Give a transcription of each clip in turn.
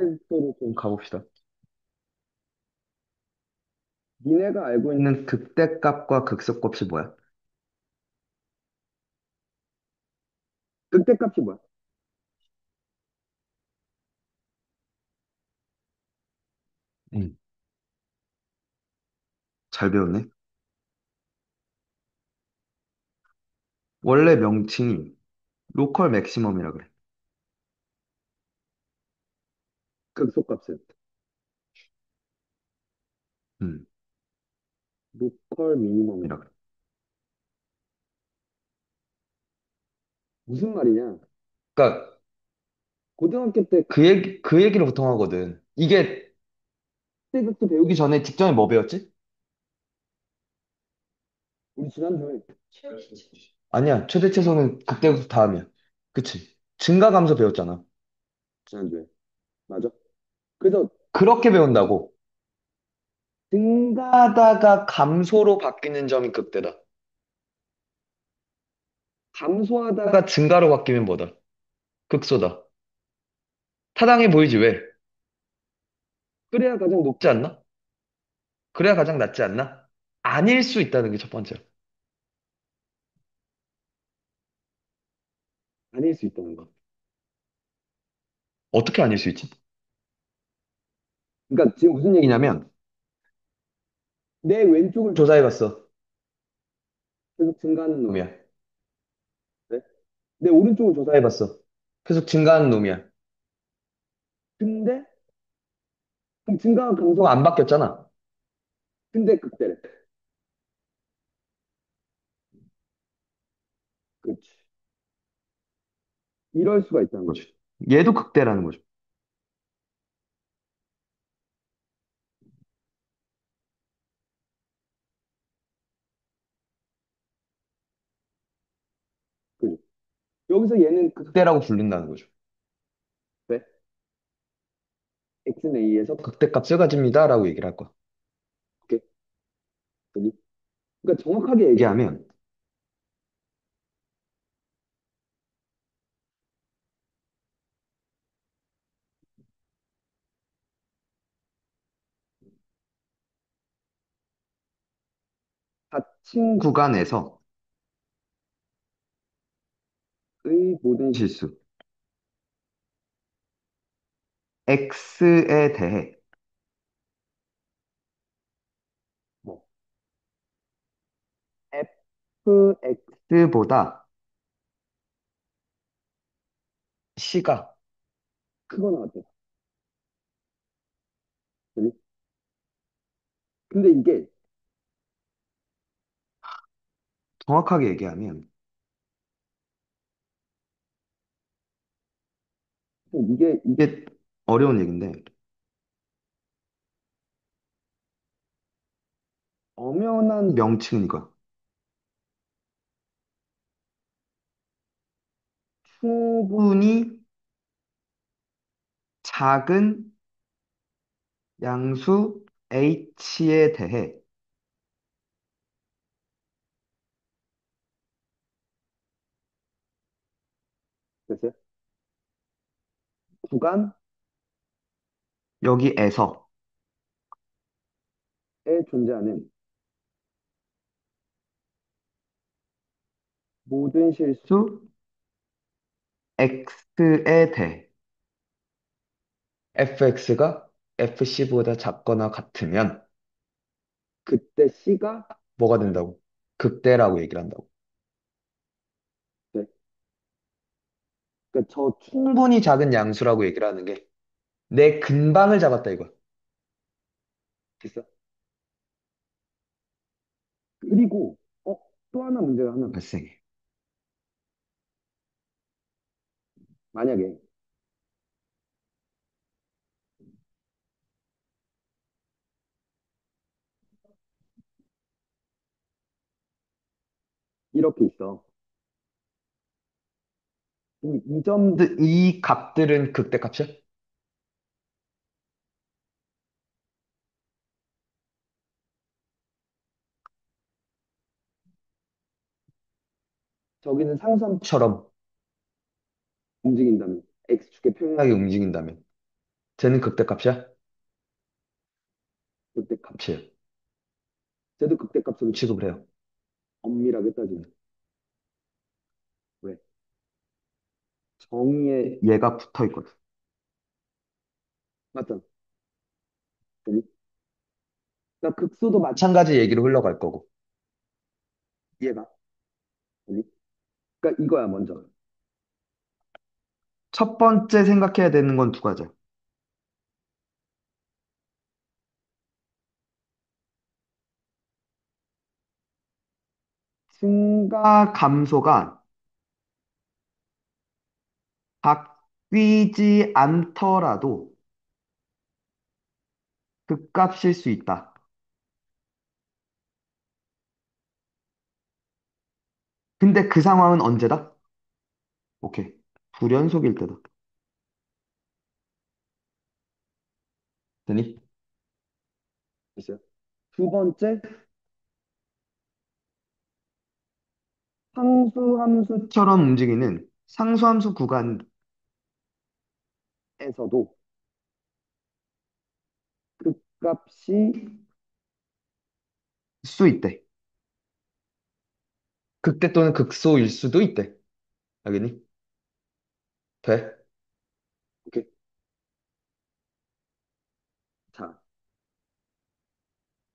극대극소로 좀 가봅시다. 니네가 알고 있는 극대값과 극소값이 뭐야? 극대값이 뭐야? 응, 잘 배웠네. 원래 명칭이 로컬 맥시멈이라 그래. 극소값은. 응, 로컬 미니멈이라 그래. 무슨 말이냐? 그러니까 고등학교 때 그 얘기를 보통 하거든. 이게 극대극소 배우기 전에 직전에 뭐 배웠지? 우리 지난주에 아니야, 최대 최소는 극대극소 다음이야. 그치? 증가감소 배웠잖아. 지난주에. 맞아. 그래서 그렇게 배운다고. 증가하다가 감소로 바뀌는 점이 극대다. 감소하다가 증가로 바뀌면 뭐다? 극소다. 타당해 보이지, 왜? 그래야 가장 높지 않나? 그래야 가장 낮지 않나? 아닐 수 있다는 게 첫 번째야. 아닐 수 있다는 거. 어떻게 아닐 수 있지? 그러니까 지금 무슨 얘기냐면, 내 왼쪽을 조사해봤어. 계속 증가하는 놈이야. 네? 내 오른쪽을 조사해봤어. 계속 증가하는 놈이야. 근데, 그럼 증가와 감소가 안 바뀌었잖아. 근데 극대래. 그렇지. 이럴 수가 있다는 거죠. 얘도 극대라는 거죠. 그죠. 여기서 얘는 극대라고 부른다는 거죠. 왜? x는 a에서 극대값을 가집니다라고 얘기를 할 거야. 오케이? 그지? 그러니까 정확하게 얘기하면 4층 구간에서의 모든 실수 x에 대해 뭐 fx보다 c가 크거나 같아. 그지? 근데 이게 정확하게 얘기하면 이게 어려운 얘기인데 엄연한 명칭은 이거야. 충분히 작은 양수 h에 대해 됐어요? 구간 여기에서에 존재하는 모든 실수 x에 대해 fx가 fc보다 작거나 같으면 그때 c가 뭐가 된다고? 극대라고 얘기를 한다고. 네. 그러니까 저 충분히 작은 양수라고 얘기를 하는 게 내 근방을 잡았다 이거야. 됐어? 그리고 또 하나 문제가 하나 발생해. 만약에 이렇게 있어. 이 값들은 극대값이야? 저기는 상선처럼 움직인다면, X축의 평행하게 움직인다면. 쟤는 극대값이야? 극대값이에요. 쟤도 극대값으로 취급을 해요. 엄밀하게 따지면. 왜? 정의에 얘가 붙어 있거든. 맞잖아. 아니, 그러니까 극소도 마찬가지 얘기로 흘러갈 거고. 얘가. 아니, 그러니까 이거야, 먼저. 첫 번째 생각해야 되는 건 두 가지야. 증가 감소가 바뀌지 않더라도 극값일 수 있다. 근데 그 상황은 언제다? 오케이. 불연속일 때다. 되니? 됐어요. 두 번째, 상수함수처럼 움직이는 상수함수 구간에서도 극값이 수 있대. 극대 또는 극소일 수도 있대. 알겠니? 돼? 오케이. 자,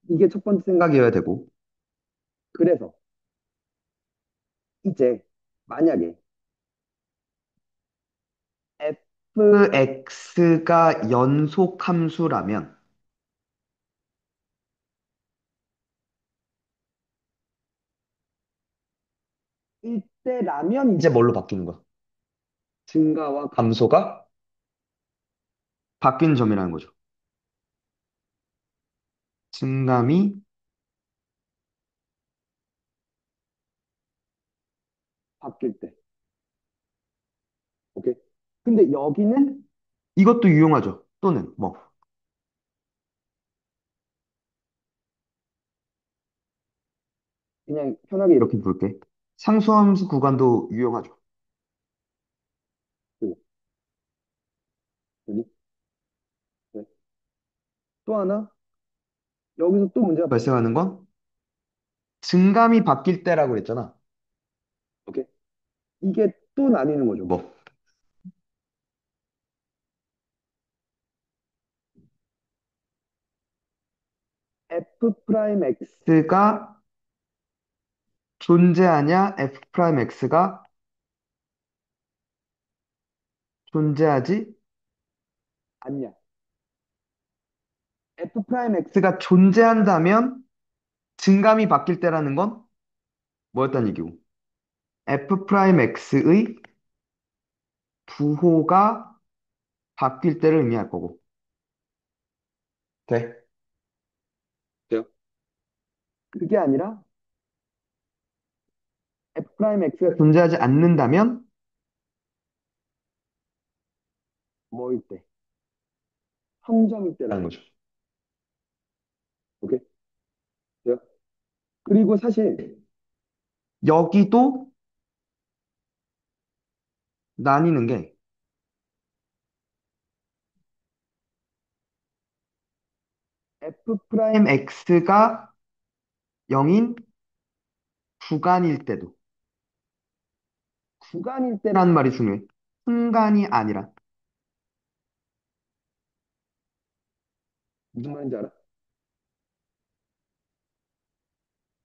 이게 첫 번째 생각이어야 되고. 그래서 이제 만약에 fx가 연속 함수라면 이때라면 이제 뭘로 바뀌는 거야? 증가와 감소가 바뀐 점이라는 거죠. 증감이 바뀔 때. 오케이. 근데 여기는 이것도 유용하죠. 또는 뭐 그냥 편하게 이렇게 볼게. 상수함수 구간도 유용하죠. 오, 여기. 네. 또 하나 여기서 또 문제가 발생하는 건 증감이 바뀔 때라고 그랬잖아. 오케이. 이게 또 나뉘는 거죠. 뭐 f 프라임 x가 존재하냐, f 프라임 x가 존재하지 않냐. f 프라임 x가 존재한다면 증감이 바뀔 때라는 건 뭐였단 얘기고? f 프라임 x의 부호가 바뀔 때를 의미할 거고. 돼? 돼요? 그게 아니라 f 프라임 x가 존재하지 않는다면 뭐일 때? 함정일 때라는 거죠. 오케이? 돼요? 그리고 사실 여기도 나뉘는 게 f 프라임 x가 0인 구간일 때도 구간일 때라는 말이 중요해. 순간이 아니라 무슨 말인지 알아?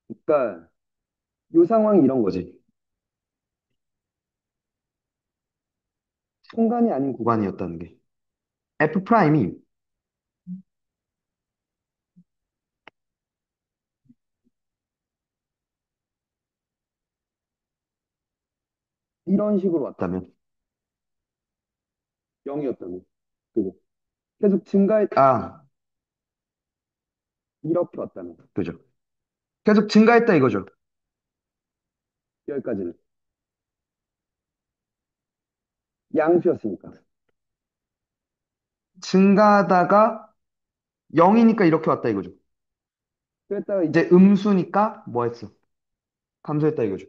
그러니까 이 상황이 이런 거지. 순간이 아닌 구간이었다는 게. f 프라임이 이런 식으로 왔다면 0이었다면 그죠? 계속 증가했다 이렇게 왔다면 그죠? 계속 증가했다 이거죠. 여기까지는 양수였으니까 증가하다가 0이니까 이렇게 왔다 이거죠. 그랬다가 이제 음수니까 뭐 했어? 감소했다 이거죠.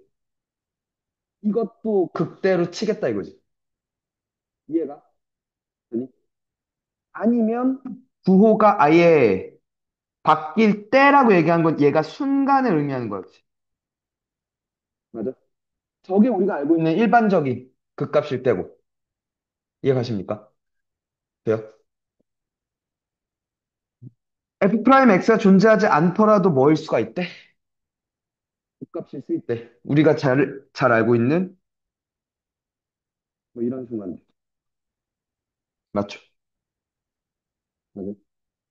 이것도 극대로 치겠다 이거지. 이해가? 되니? 아니면 구호가 아예 바뀔 때라고 얘기한 건 얘가 순간을 의미하는 거였지. 맞아. 저게 우리가 알고 있는 일반적인 극값일 때고. 이해가십니까? 돼요? F 프라임 X가 존재하지 않더라도 뭐일 수가 있대? 극값일 수 있대. 우리가 잘 알고 있는 뭐 이런 순간들. 맞죠? 맞아.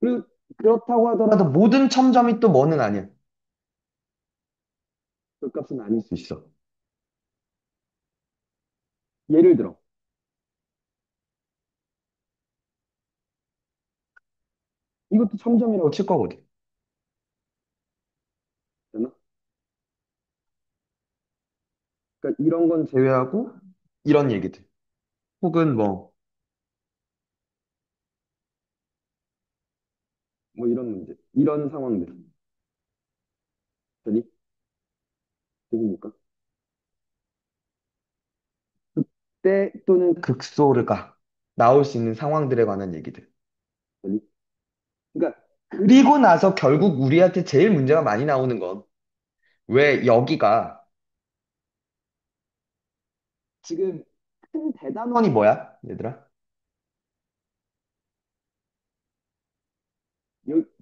그리고 그렇다고 하더라도 모든 첨점이 또 뭐는 아니야. 극값은 아닐 수 있어. 예를 들어, 이것도 첨점이라고 칠 거거든. 되나? 그러니까 이런 건 제외하고 이런 얘기들. 혹은 뭐 이런 문제. 이런 상황들. 되니? 되십니까? 극대 또는 극소르가 나올 수 있는 상황들에 관한 얘기들. 되니? 그러니까 그리고 나서 결국 우리한테 제일 문제가 많이 나오는 건 왜 여기가 지금 큰 대단원이 뭐야, 얘들아?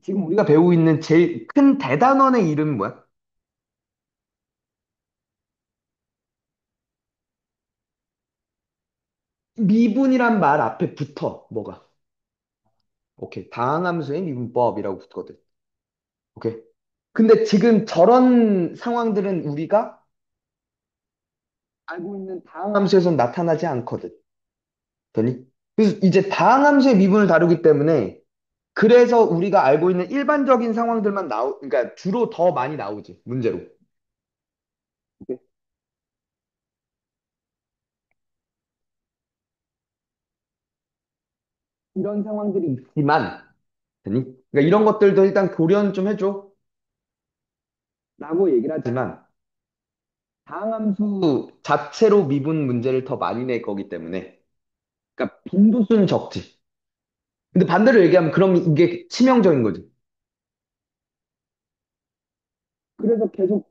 지금 우리가 배우고 있는 제일 큰 대단원의 이름이 뭐야? 미분이란 말 앞에 붙어, 뭐가? 오케이. 다항함수의 미분법이라고 붙거든. 오케이. 근데 지금 저런 상황들은 우리가 알고 있는 다항함수에선 나타나지 않거든. 되니? 그래서 이제 다항함수의 미분을 다루기 때문에 그래서 우리가 알고 있는 일반적인 상황들만 그러니까 주로 더 많이 나오지, 문제로. 오케이? 이런 상황들이 있지만, 되니? 그러니까 이런 것들도 일단 고려는 좀 해줘. 라고 얘기를 하지만, 다항함수 자체로 미분 문제를 더 많이 낼 거기 때문에, 그러니까 빈도수는 적지. 근데 반대로 얘기하면 그럼 이게 치명적인 거지. 그래서 계속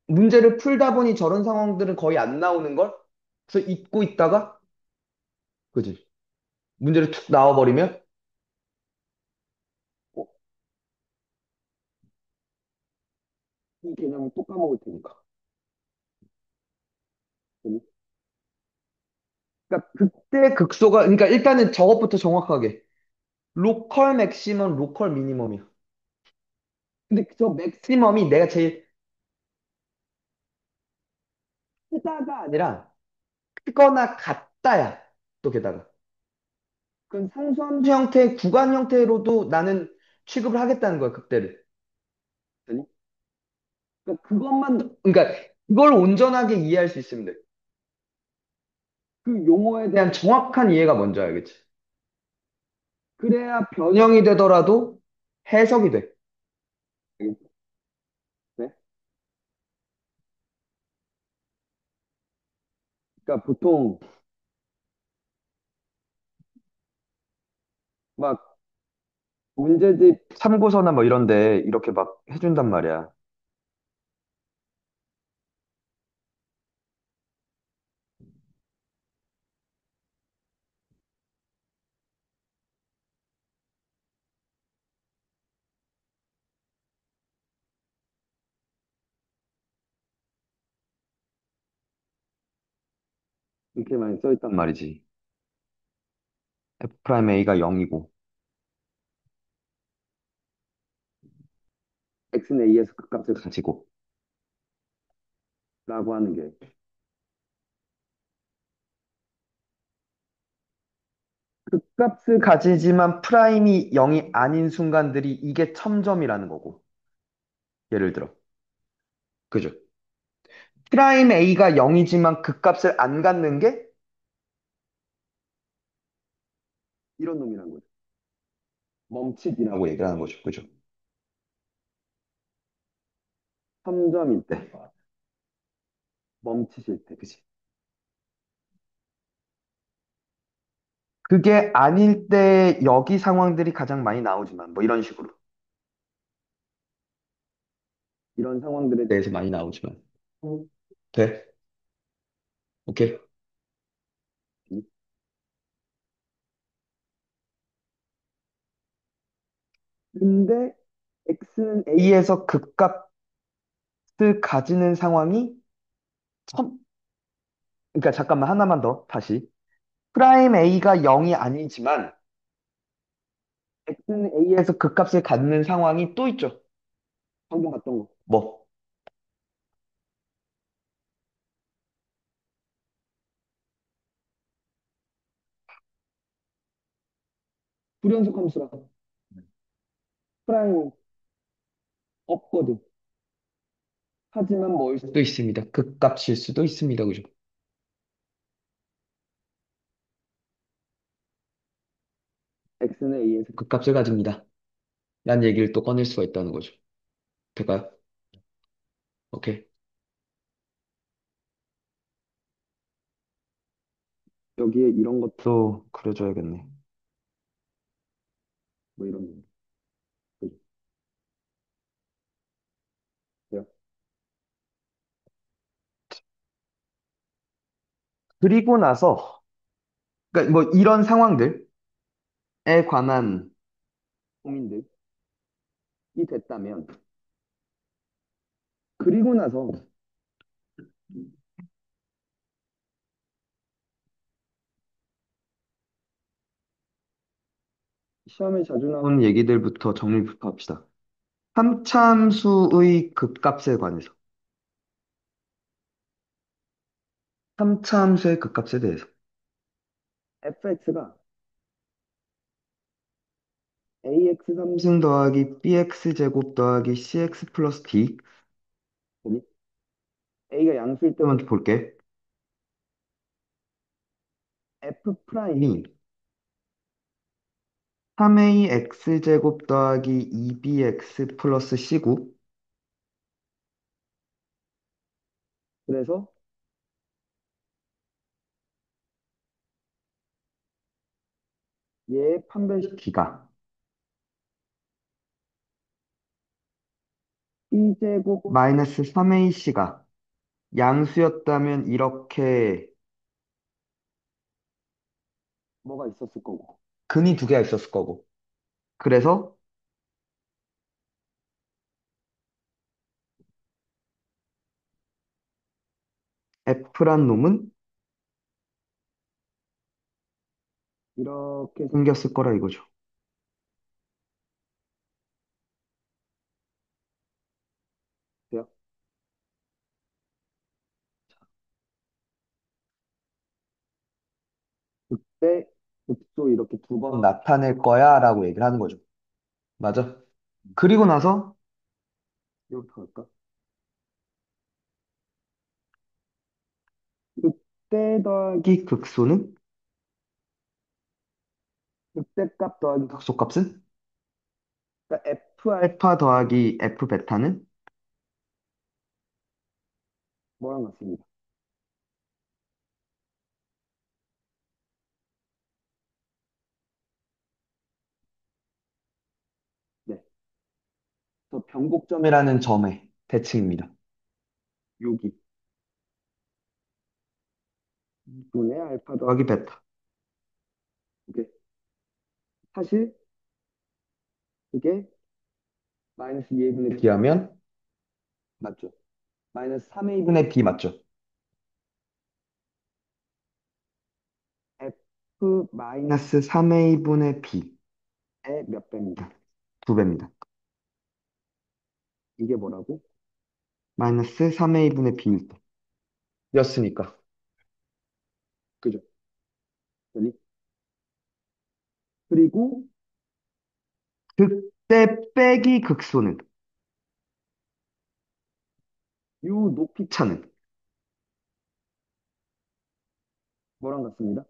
문제를 풀다 보니 저런 상황들은 거의 안 나오는 걸? 그래서 잊고 있다가, 그지? 문제를 툭 나와버리면, 어, 이 개념을 또 까먹을 테니까. 그지? 그러니까 그때 극소가, 그러니까 일단은 저것부터 정확하게. 로컬 맥시멈, 로컬 미니멈이야. 근데 저 맥시멈이 내가 제일 크다가 아니라 크거나 같다야. 또 게다가. 그건 상수함수 형태, 구간 형태로도 나는 취급을 하겠다는 거야, 극대를. 아니? 그러니까 그러니까 그걸 온전하게 이해할 수 있으면 돼. 그 용어에 대한 정확한 이해가 먼저 알겠지. 그래야 변형이 되더라도 해석이 돼. 알겠지? 네? 그러니까 보통 막 문제집 참고서나 뭐 이런데 이렇게 막 해준단 말이야. 이렇게 많이 써있단 말이지. F 프라임 A가 0이고 X는 A에서 극값을 가지고 라고 하는 게 극값을 가지지만 프라임이 0이 아닌 순간들이 이게 첨점이라는 거고. 예를 들어. 그죠? 프라임 A가 0이지만 극값을 안 갖는 게 이런 놈이라는 거죠. 멈칫이라고 얘기를 하는 거죠. 그죠? 첨점일 때, 멈칫일 때, 그지? 그게 아닐 때 여기 상황들이 가장 많이 나오지만 뭐 이런 식으로 이런 상황들에 대해서 많이 나오지만 돼? 오케이. 근데 x는 a에서 극값을 가지는 상황이 첨 그러니까 잠깐만 하나만 더 다시 프라임 a가 0이 아니지만 x는 a에서 극값을 갖는 상황이 또 있죠. 방금 봤던 거. 뭐? 불연속 함수라. 프라임 없거든. 하지만 뭐일 수도 있습니다. 극값일 수도 있습니다. 그죠? x는 a에서 극값을 가집니다. 란 얘기를 또 꺼낼 수가 있다는 거죠. 될까요? 오케이. 여기에 이런 것도 그려줘야겠네. 뭐 이런 거. 그죠? 돼요? 그리고 나서, 그러니까 뭐 이런 상황들에 관한 고민들이 됐다면, 그리고 나서 시험에 자주 나오는 얘기들부터 정리부터 합시다. 삼차함수의 극값에 관해서. 삼차함수의 극값에 대해서. fx가 ax 3승 더하기 bx 제곱 더하기 cx 플러스 d. 여기 a가 양수일 때 먼저 볼게. f 프라임이 3ax 제곱 더하기 2bx 플러스 c고. 그래서 얘 판별시키가 b제곱 마이너스 3ac가 양수였다면 이렇게 뭐가 있었을 거고. 근이 두 개가 있었을 거고. 그래서 F란 놈은 이렇게 생겼을 거라 이거죠. 돼요? 그때 극소 이렇게 두 번 나타낼 거야 라고 얘기를 하는 거죠. 맞아? 그리고 나서 이거부터 할까? 극대 더하기 극소는 극대값 더하기 극소값은 그러니까 F 알파 더하기 F 베타는 뭐랑 같습니다. 네. 또 변곡점이라는 점의 대칭입니다. 여기 분의 알파 더하기 베타. 이게 사실 그게 마이너스 2a분의 b하면 맞죠? 마이너스 3a분의 b 맞죠? f 마이너스 3a분의 b의 몇 배입니다. 두 배입니다. 이게 뭐라고? 마이너스 3a분의 b일 때. 였으니까. 그죠? 그니? 그리고 극대 빼기 극소는 요 높이 차는 뭐랑 같습니다.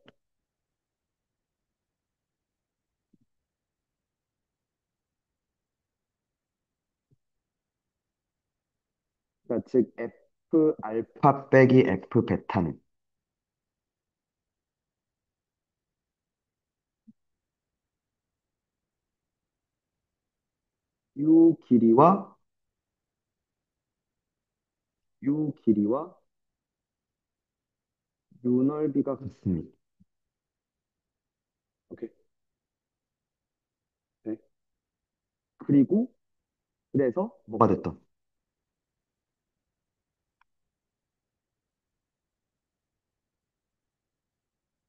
그러니까 즉 f 알파 빼기 f 베타는 요 길이와 요 길이와 요 넓이가 같습니다. 오케이. 네. 그리고 그래서 뭐가 됐던?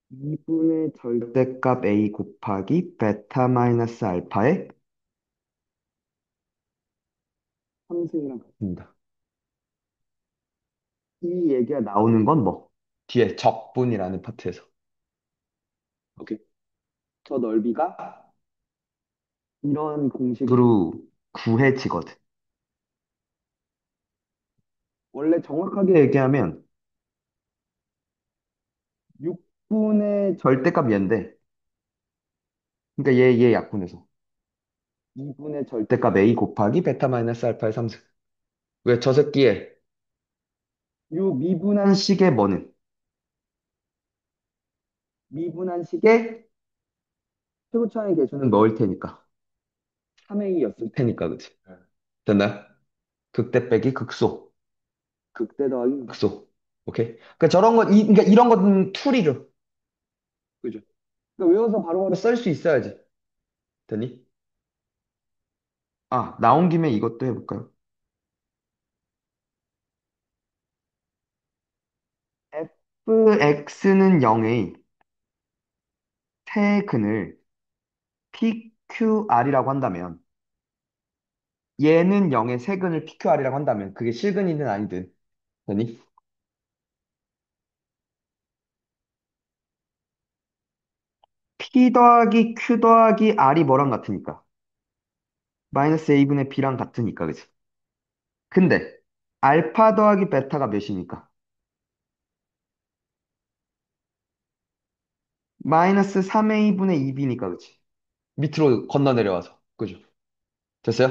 2분의 절대값 a 곱하기 베타 마이너스 알파의 3승이랑 같습니다. 이 얘기가 나오는 건 뭐? 뒤에 적분이라는 파트에서. 오케이. 저 넓이가 이런 공식으로 구해지거든. 원래 정확하게 얘기하면 6분의 절대값 얘인데, 그러니까 얘 약분해서 2분의 절대값 a 곱하기 베타 마이너스 알파의 3승. 왜 저 새끼에 요 미분한 식의 뭐는? 미분한 식의 최고차항의 개수는 넣을 테니까. 3a였을 테니까, 그치? 됐나? 극대 빼기 극소. 극대 더하기 극소. 오케이? 그러니까 저런 거, 그러니까 이런 건 툴이죠. 그죠? 그러니까 외워서 바로바로 쓸 수 있어야지. 되니? 아, 나온 김에 이것도 해볼까요? fx는 0의 세근을 pqr이라고 한다면, 얘는 0의 세근을 pqr이라고 한다면, 그게 실근이든 아니든, 되니? p 더하기 q 더하기 r이 뭐랑 같으니까? 마이너스 a분의 b랑 같으니까, 그치? 근데, 알파 더하기 베타가 몇이니까? 마이너스 3a분의 2b니까, 그치? 밑으로 건너 내려와서. 그죠? 됐어요?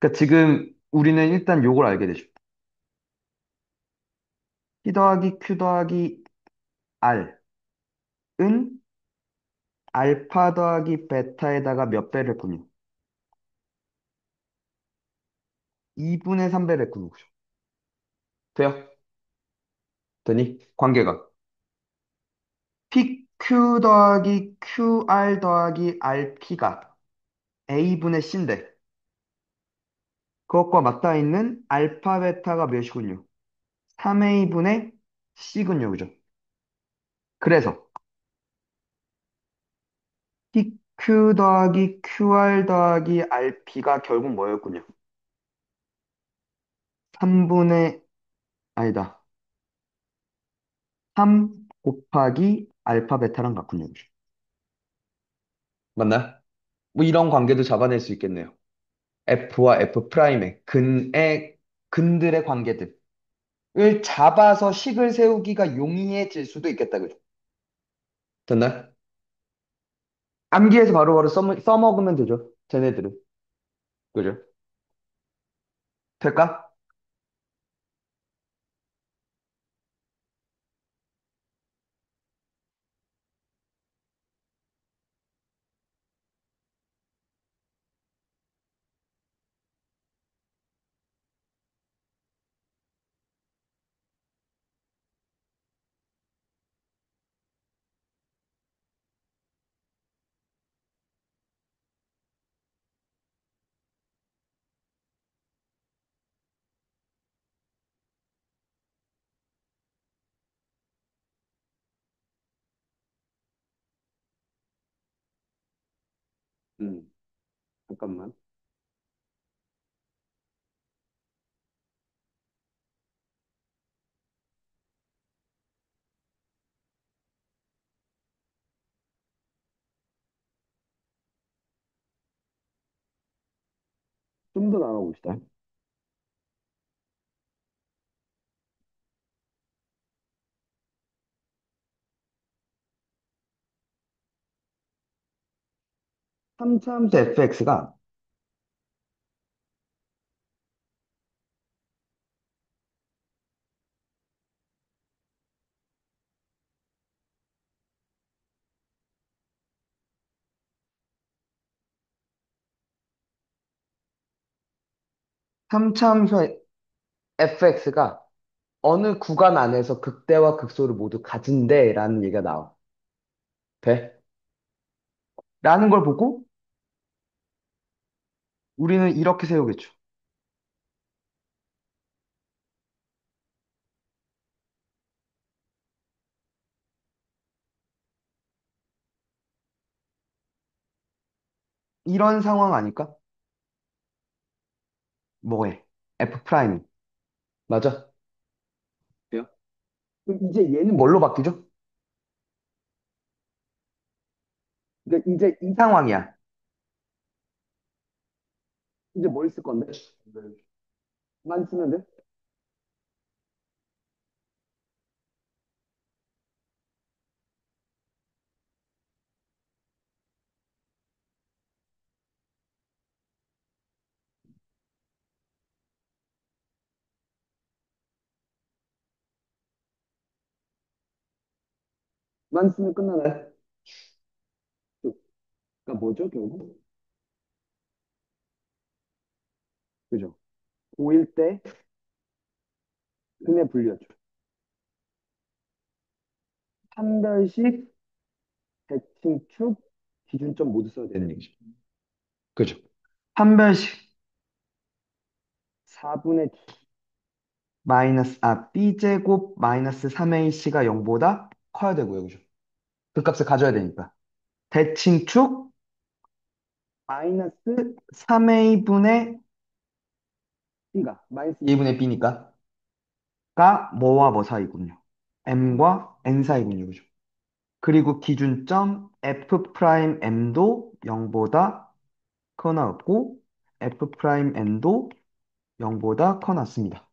그러니까 지금 우리는 일단 요걸 알게 되죠. P 더하기 Q 더하기 R은 알파 더하기 베타에다가 몇 배를 꾸며? 2분의 3배를 꾸는 거죠. 돼요? 되니? 관계가. PQ 더하기 QR 더하기 RP가 A분의 C인데 그것과 맞닿아 있는 알파 베타가 몇이군요? 3A분의 C군요. 그죠? 그래서 PQ 더하기 QR 더하기 RP가 결국 뭐였군요? 3분의, 아니다. 3 곱하기 알파 베타랑 같군요. 맞나? 뭐 이런 관계도 잡아낼 수 있겠네요. F와 F 프라임의 근들의 관계들을 잡아서 식을 세우기가 용이해질 수도 있겠다. 그죠? 됐나? 암기해서 바로바로 써먹으면 되죠. 쟤네들은. 그죠? 될까? 음, 잠깐만. 좀 더 나가봅시다. 3차함수 fx가 3차함수 fx가 어느 구간 안에서 극대와 극소를 모두 가진대 라는 얘기가 나와. 돼? 라는 걸 보고 우리는 이렇게 세우겠죠. 이런 상황 아닐까? 뭐해? f 프라임. 맞아? 돼요? 그럼 이제 얘는 뭘로 바뀌죠? 그러니까 이제 이 상황이야. 이제 뭘 쓸 건데? 만 쓰면 돼? 만 쓰면 끝나네. 그러니까 뭐죠, 결국? 그죠? 5일 때 근의 분류였죠. 판별식, 대칭축, 기준점 모두 써야 되는 얘기죠. 그죠? 판별식 4분의 b제곱 마이너스 3ac가 0보다 커야 되고요. 그죠? 그 값을 가져야 되니까. 대칭축 마이너스 3a분의 b가 마이너스 2분의 b니까 가 뭐와 뭐 사이군요. m과 n 사이군요. 그죠? 그리고 기준점 f 프라임 m도 0보다 커나 없고 f 프라임 n도 0보다 커났습니다.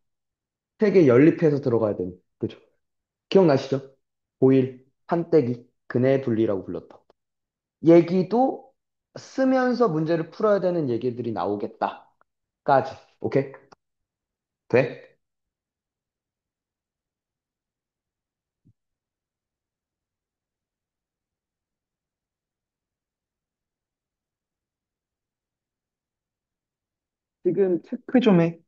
세 개 연립해서 들어가야 되는. 그죠? 기억나시죠? 고일, 판때기, 근의 분리라고 불렀던. 얘기도 쓰면서 문제를 풀어야 되는 얘기들이 나오겠다. 까지. 오케이? 돼? 지금 체크 좀 해.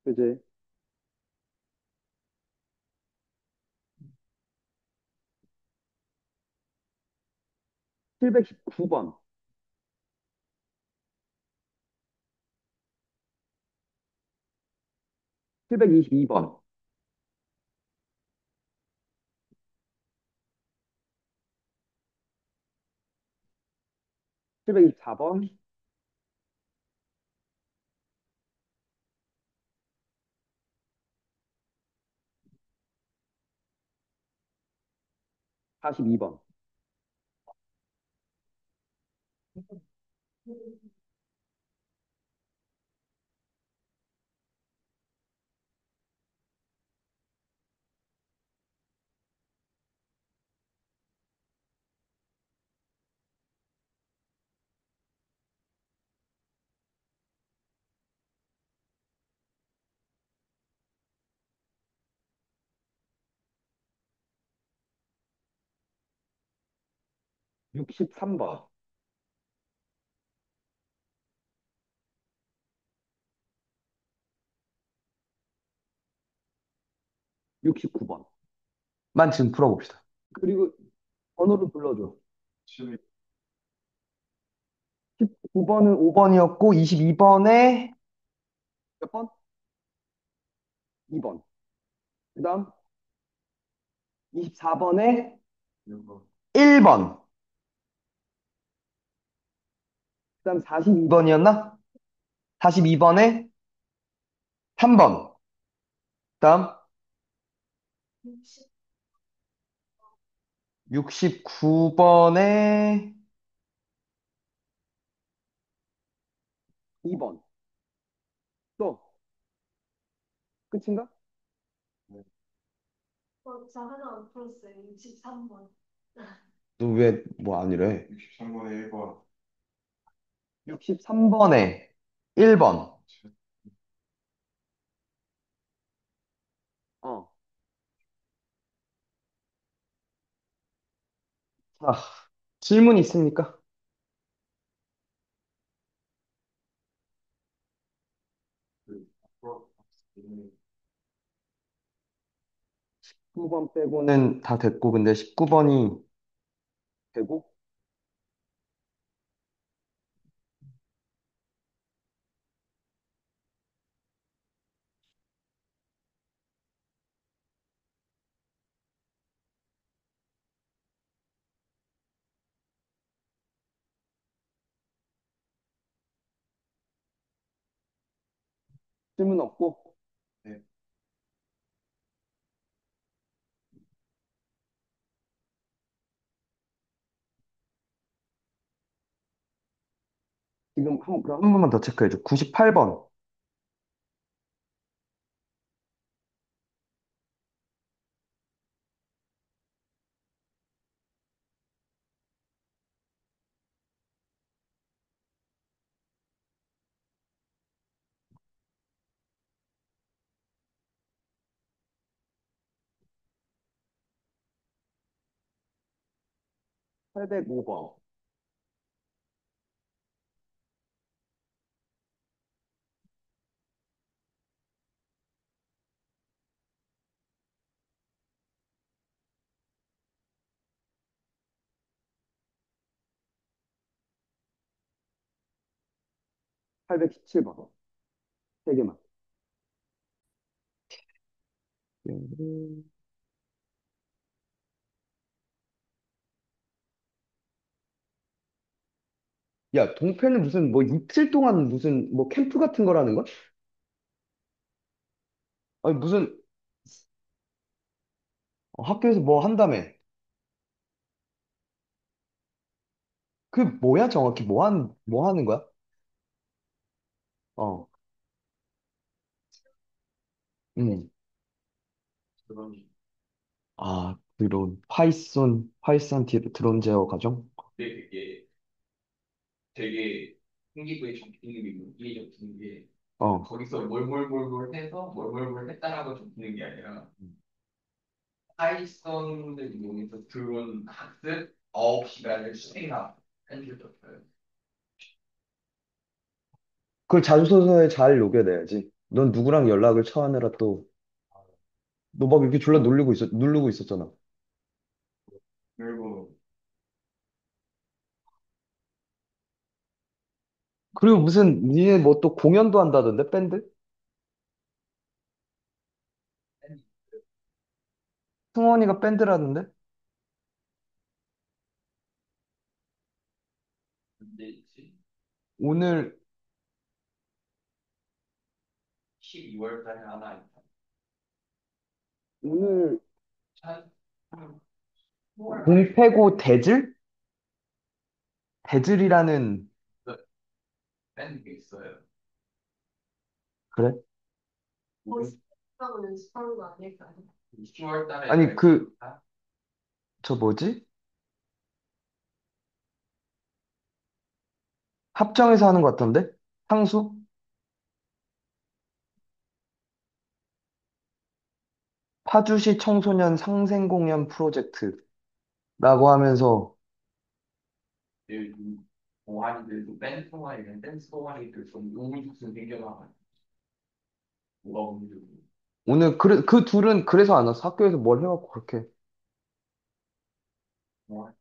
그지? 719번, 722번, 724번, 42번. 63번, 69번. 만 지금 풀어봅시다. 그리고 번호를 불러줘. 19번은 5번이었고, 22번에 몇 번? 2번. 그 다음 24번에 1번. 그 다음 42번이었나? 42번에 3번. 그 다음 69번에 2번. 또 끝인가? 저 하나 안 풀었어요. 63번. 너 왜 뭐 아니래? 63번에 1번. 63번에 1번. 어. 자, 질문 있습니까? 9번 빼고는 다 됐고, 근데 19번이 되고? 질문 없고? 네. 지금 그럼 한 번만 더 체크해줘. 98번. 805번. 팔백1 7번 세 개만. 야, 동패는 무슨 뭐 이틀 동안 무슨 뭐 캠프 같은 거라는 거야? 아니 무슨 학교에서 뭐 한다며? 그 뭐야 정확히 뭐 하는 거야? 어, 음. 아, 드론, 파이썬 드론 제어 과정? 되게 생기부의 적응이 이해적는 게 어. 거기서 뭘뭘뭘뭘 해서 뭘뭘뭘 했다라고 적는 게 아니라 파이썬을 이용해서 드론 학습 9시간을 수행한 적이었어요. 그걸 자소서에 잘 녹여내야지. 넌 누구랑 연락을 처하느라 또, 너 막 이렇게 졸라 누르고 있었잖아. 그리고 그리고 무슨, 니네 뭐 또 공연도 한다던데, 밴드? 승원이가 밴드라던데? 언제지? 오늘, 12월 달에 하나 있다. 오늘, 한 10월 말에 공패고 대질? 대질이라는, 밴드가 있어요. 그래? 거의 스타일하고 연습하는 거 아닐까요? 10월 달에 아니, 날 그, 저 뭐지? 합정에서 하는 것 같던데? 상수? 파주시 청소년 상생공연 프로젝트라고 하면서, 동아리들도 밴드 동아리는 댄스 동아리들 좀 우후죽순 생겨나가지고 뭐가 문제고 오늘, 그 둘은 그래서 안 왔어. 학교에서 뭘 해갖고 그렇게. 뭐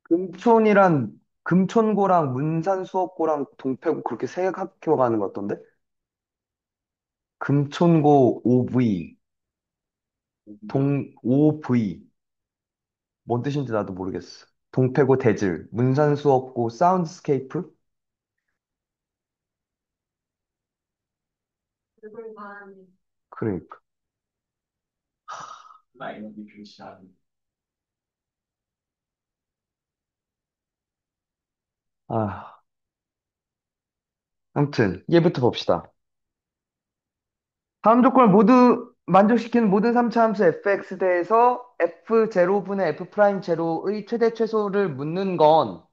금촌이란, 금촌고랑 문산수업고랑 동패고 그렇게 세 학교 가는 것 같던데? 금촌고 OV, OV. 뭔 뜻인지 나도 모르겠어. 동패고 대질, 문산수업고 사운드스케이프? 그걸 바라는 그러니까. 라인업이 좋지 않은 아, 아무튼, 얘부터 봅시다. 다음 조건을 모두 만족시키는 모든 3차 함수 fx대에서 f0분의 f'제로의 최대 최소를 묻는 건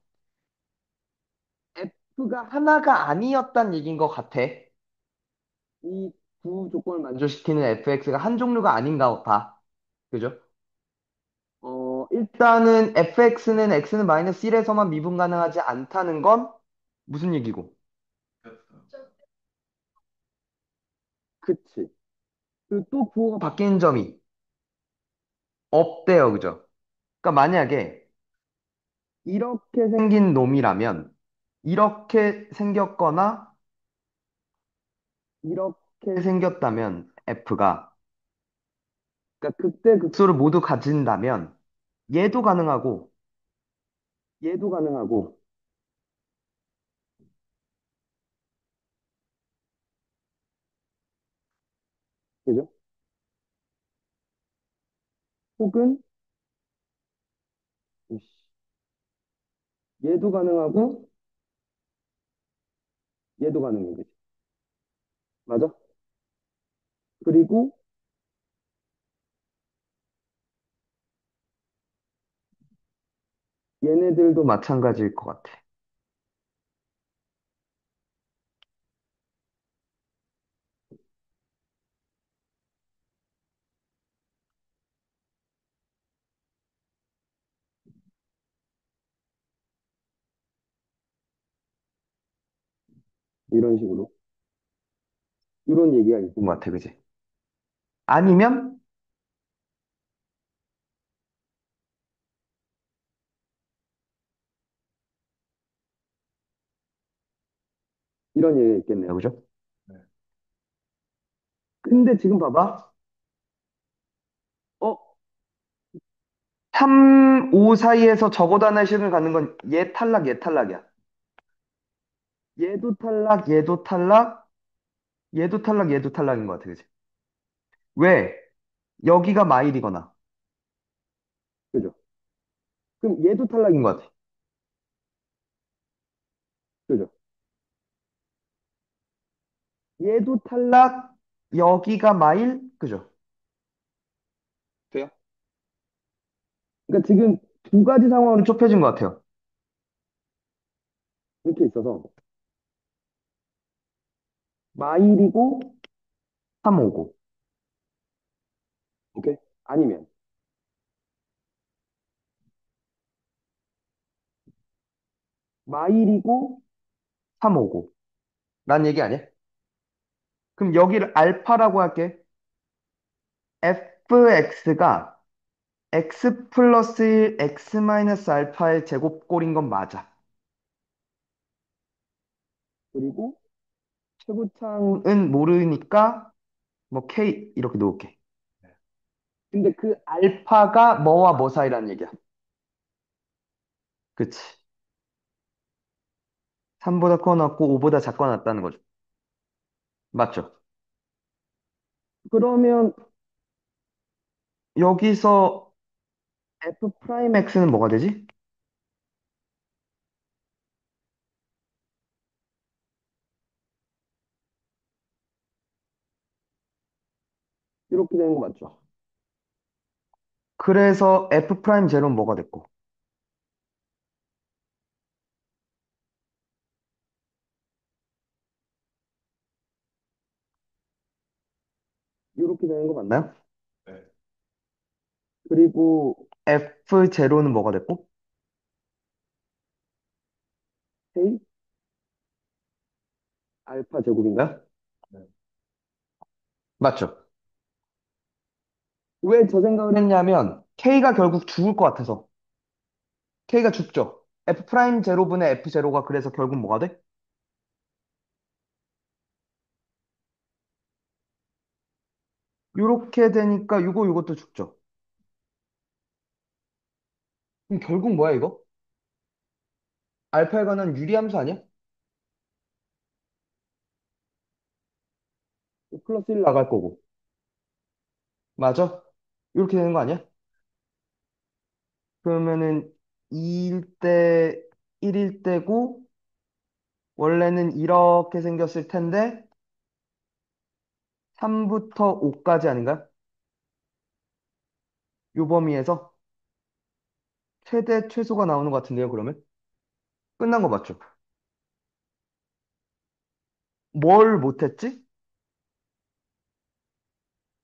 f가 하나가 아니었단 얘기인 것 같아. 이 두 조건을 만족시키는 fx가 한 종류가 아닌가 보다. 그죠? 일단은 fx는 x는 마이너스 1에서만 미분 가능하지 않다는 건 무슨 얘기고? 거였어. 좀 그치. 그리고 또 부호가 바뀌는 점이 없대요. 그죠? 그러니까 만약에 이렇게 생긴 놈이라면 이렇게 생겼거나 이렇게 생겼다면 F가 그러니까 극대 극소를 모두 가진다면 얘도 가능하고 얘도 가능하고 그죠? 혹은 얘도 가능하고 얘도 가능해. 그지? 맞아? 그리고 얘네들도 마찬가지일 것 같아. 이런 식으로. 이런 얘기가 있는 것 같아. 그지? 아니면 이런 얘기가 있겠네요. 그죠? 네. 근데 지금 봐봐. 어, 3, 5 사이에서 적어다날 식을 갖는 건 얘 탈락, 얘 탈락이야. 얘도 탈락, 얘도 탈락, 얘도 탈락, 얘도 탈락인 것 같아. 그지? 왜? 여기가 마일이거나. 그죠? 그럼 얘도 탈락인 것 같아. 그죠? 얘도 탈락, 여기가 마일, 그죠? 돼요? 그러니까 지금 두 가지 상황으로 좁혀진 것 같아요. 이렇게 있어서 마일이고 3오고. 오케이? 아니면 마일이고 3오고. 란 얘기 아니야? 그럼 여기를 알파라고 할게. fx가 x 플러스 1, x 마이너스 알파의 제곱꼴인 건 맞아. 그리고 최고창은 모르니까 뭐 k 이렇게 놓을게. 근데 그 알파가 뭐와 뭐 사이라는 얘기야. 그치? 3보다 커놨고 5보다 작거나 낫다는 거죠. 맞죠? 그러면 여기서 f 프라임 x는 뭐가 되지? 이렇게 되는 거 맞죠? 그래서 f 프라임 제로는 뭐가 됐고 이렇게 되는 거 맞나요? 네. 그리고 f 제로는 뭐가 됐고 k 알파 제곱인가요? 네. 맞죠? 왜 저 생각을 했냐면 k가 결국 죽을 것 같아서 k가 죽죠. f 프라임 제로분의 f 제로가 그래서 결국 뭐가 돼? 이렇게 되니까 요것도 죽죠. 그럼 결국 뭐야 이거? 알파에 관한 유리함수 아니야? 플러스 1 나갈 거고. 맞아? 이렇게 되는 거 아니야? 그러면은 2일 때 1일 때고 원래는 이렇게 생겼을 텐데 3부터 5까지 아닌가요? 요 범위에서 최대 최소가 나오는 것 같은데요, 그러면? 끝난 거 맞죠? 뭘 못했지?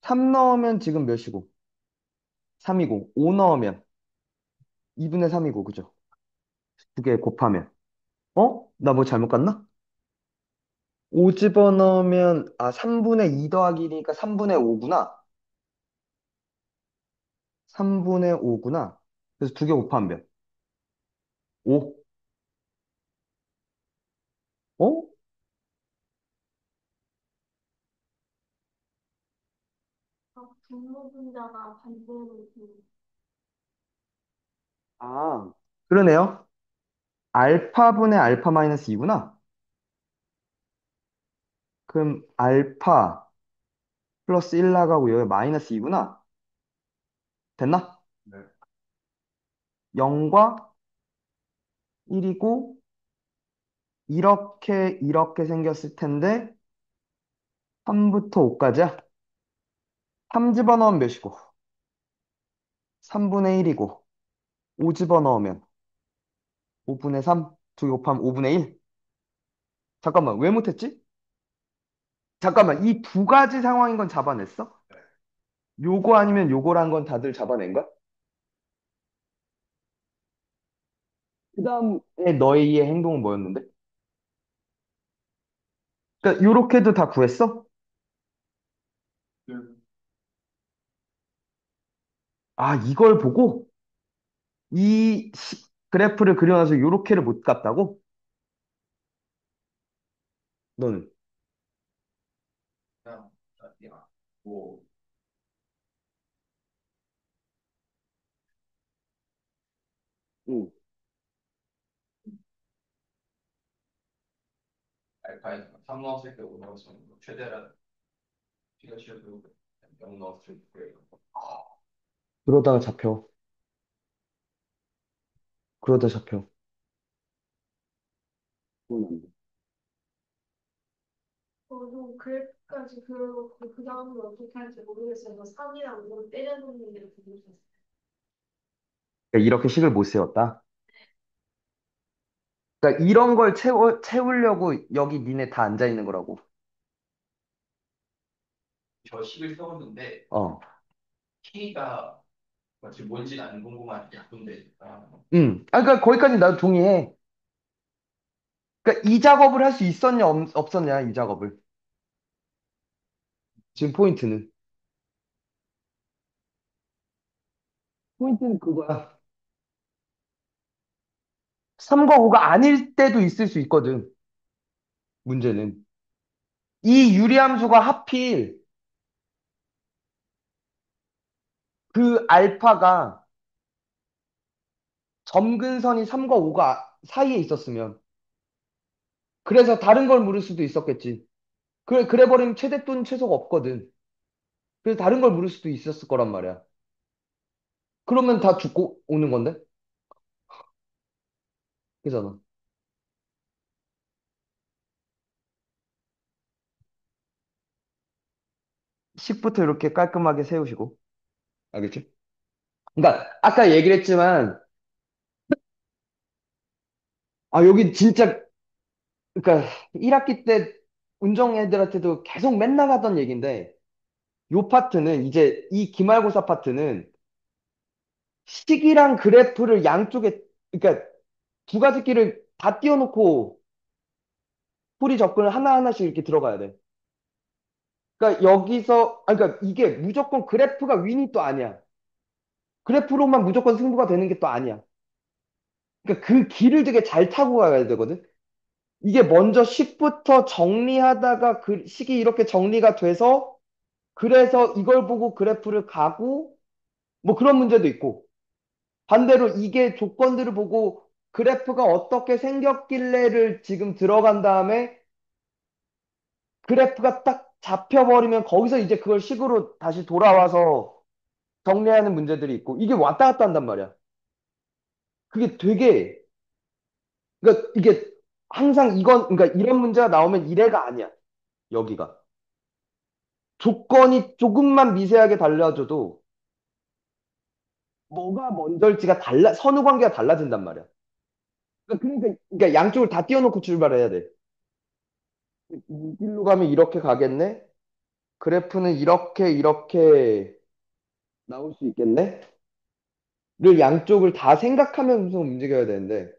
3 넣으면 지금 몇이고? 3이고, 5 넣으면 2분의 3이고, 그죠? 두 개 곱하면. 어? 나 뭐 잘못 갔나? 5 집어넣으면, 3분의 2 더하기 1이니까 3분의 5구나. 3분의 5구나. 그래서 두 개 곱하면 몇? 5. 어? 분모 분자가 반대로 그러네요. 알파분의 알파 마이너스 2구나. 그럼 알파 플러스 1 나가고 여기 마이너스 2구나. 됐나? 네. 0과 1이고 이렇게 생겼을 텐데 3부터 5까지야? 3 집어넣으면 몇이고? 3분의 1이고 5 집어넣으면 5분의 3, 두 개 곱하면 5분의 1. 잠깐만, 왜 못했지? 잠깐만, 이 두 가지 상황인 건 잡아냈어? 요거 아니면 요거란 건 다들 잡아낸 거야? 그 다음에 너의 행동은 뭐였는데? 그러니까 요렇게도 다 구했어? 그 이걸 보고 그래프를 그려놔서 요렇게를 못 갔다고? 너는? 그냥 야, 뭐 응. 알파에 3 넣었을 때 5 넣었으면 최대한 피가 쉬어도 0 넣었을 때 그러다가 잡혀. 그러다 잡혀. 그건 안 돼. 저도 그래프까지 그려놓고 그 다음을 어떻게 할지 모르겠어요. 그래서 3이랑 5를 때려놓는 게 보고 있었어요. 그러니까 이렇게 식을 못 세웠다. 그러니까 이런 걸 채우려고 여기 니네 다 앉아 있는 거라고. 저 식을 세웠는데 어. K가 마치 뭔지 안 궁금한 약분되니까 그러니까 거기까지 나도 동의해. 그러니까 이 작업을 할 수 있었냐, 없었냐, 이 작업을. 지금 포인트는. 포인트는 그거야. 3과 5가 아닐 때도 있을 수 있거든. 문제는. 이 유리함수가 하필 그 알파가 점근선이 3과 5가 사이에 있었으면. 그래서 다른 걸 물을 수도 있었겠지. 그래 버리면 최대 또는 최소가 없거든. 그래서 다른 걸 물을 수도 있었을 거란 말이야. 그러면 다 죽고 오는 건데? 그잖아. 식부터 이렇게 깔끔하게 세우시고. 알겠지? 그러니까 아까 얘기를 했지만 여기 진짜 그러니까 1학기 때 운정 애들한테도 계속 맨날 하던 얘기인데 요 파트는 이제 이 기말고사 파트는 식이랑 그래프를 양쪽에 그러니까 두 가지 길을 다 띄워놓고 풀이 접근을 하나하나씩 이렇게 들어가야 돼. 그러니까 여기서 그러니까 이게 무조건 그래프가 윈이 또 아니야. 그래프로만 무조건 승부가 되는 게 또 아니야. 그러니까 그 길을 되게 잘 타고 가야 되거든. 이게 먼저 식부터 정리하다가 그 식이 이렇게 정리가 돼서 그래서 이걸 보고 그래프를 가고 뭐 그런 문제도 있고 반대로 이게 조건들을 보고 그래프가 어떻게 생겼길래를 지금 들어간 다음에 그래프가 딱 잡혀버리면 거기서 이제 그걸 식으로 다시 돌아와서 정리하는 문제들이 있고 이게 왔다 갔다 한단 말이야. 그게 되게 그러니까 이게 항상 그러니까 이런 문제가 나오면 이래가 아니야. 여기가 조건이 조금만 미세하게 달라져도 뭐가 먼저일지가 선후 관계가 달라진단 말이야. 그러니까 양쪽을 다 띄워놓고 출발해야 돼. 이 길로 가면 이렇게 가겠네? 그래프는 이렇게 나올 수 있겠네? 를 양쪽을 다 생각하면서 움직여야 되는데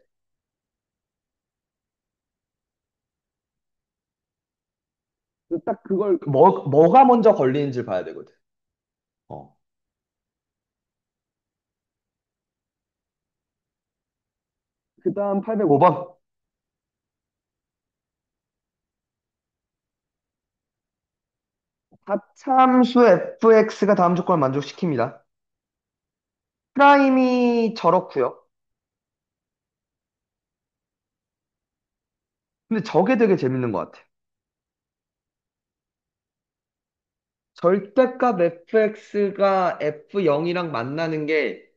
딱 그걸 뭐가 먼저 걸리는지 봐야 되거든. 어. 그다음 805번. 다참수 fx가 다음 조건을 만족시킵니다. 프라임이 저렇고요. 근데 저게 되게 재밌는 것 같아. 절대값 fx가 f0이랑 만나는 게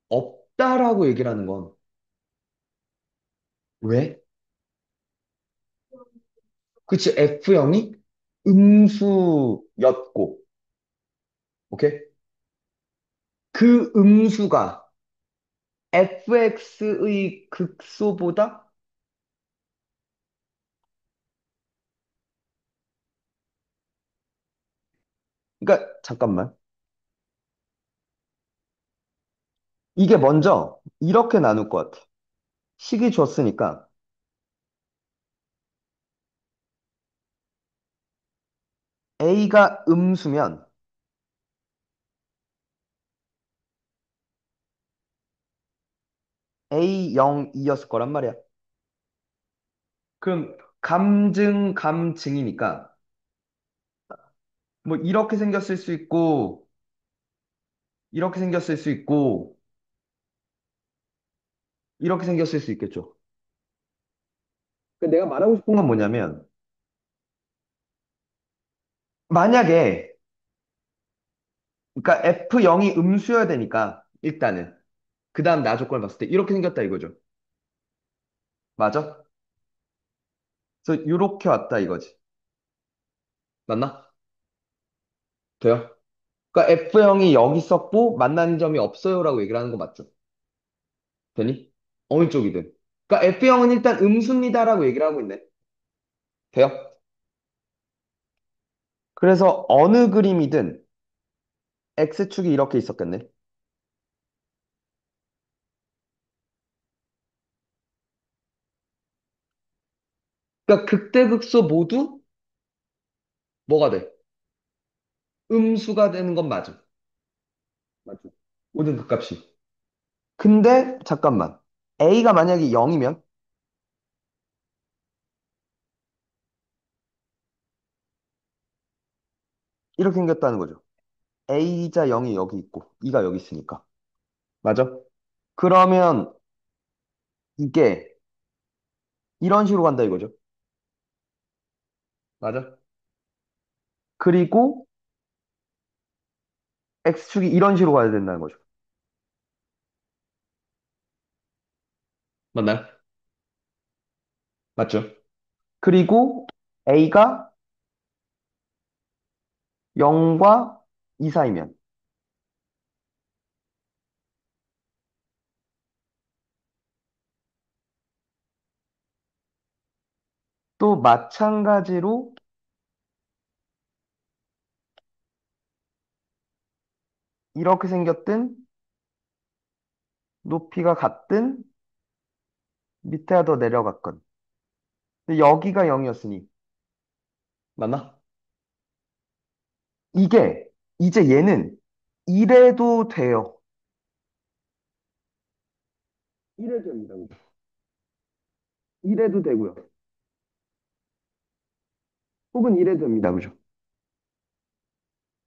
없다라고 얘기를 하는 건 왜? 그치, f0이 음수였고, 오케이? 그 음수가 fx의 극소보다, 그러니까 잠깐만. 이게 먼저 이렇게 나눌 것 같아. 식이 줬으니까 a가 음수면 a 0이었을 거란 말이야. 그럼 감증 감증이니까 뭐 이렇게 생겼을 수 있고 이렇게 생겼을 수 있고 이렇게 생겼을 수 있겠죠. 내가 말하고 싶은 건 뭐냐면 만약에 그러니까 F0이 음수여야 되니까 일단은 그 다음 나 조건을 봤을 때 이렇게 생겼다 이거죠. 맞아? 그래서 이렇게 왔다 이거지. 맞나? 돼요? 그러니까 F0이 여기 있었고 만나는 점이 없어요라고 얘기를 하는 거 맞죠? 되니? 어느 쪽이든. 그러니까 F0은 일단 음수입니다라고 얘기를 하고 있네. 돼요? 그래서 어느 그림이든 X축이 이렇게 있었겠네. 그러니까 극대극소 모두 뭐가 돼? 음수가 되는 건 맞음. 맞죠. 모든 극값이. 근데 잠깐만. A가 만약에 0이면 이렇게 생겼다는 거죠. A자 0이 여기 있고 E가 여기 있으니까. 맞아? 그러면 이게 이런 식으로 간다 이거죠. 맞아? 그리고 X축이 이런 식으로 가야 된다는 거죠. 맞나요? 맞죠? 그리고 A가 0과 2 사이면 또 마찬가지로 이렇게 생겼든 높이가 같든 밑에가 더 내려갔건. 근데 여기가 0이었으니 맞나? 이게 이제 얘는 이래도 돼요. 이래도 됩니다. 그죠? 이래도 되고요. 혹은 이래도 됩니다. 그죠?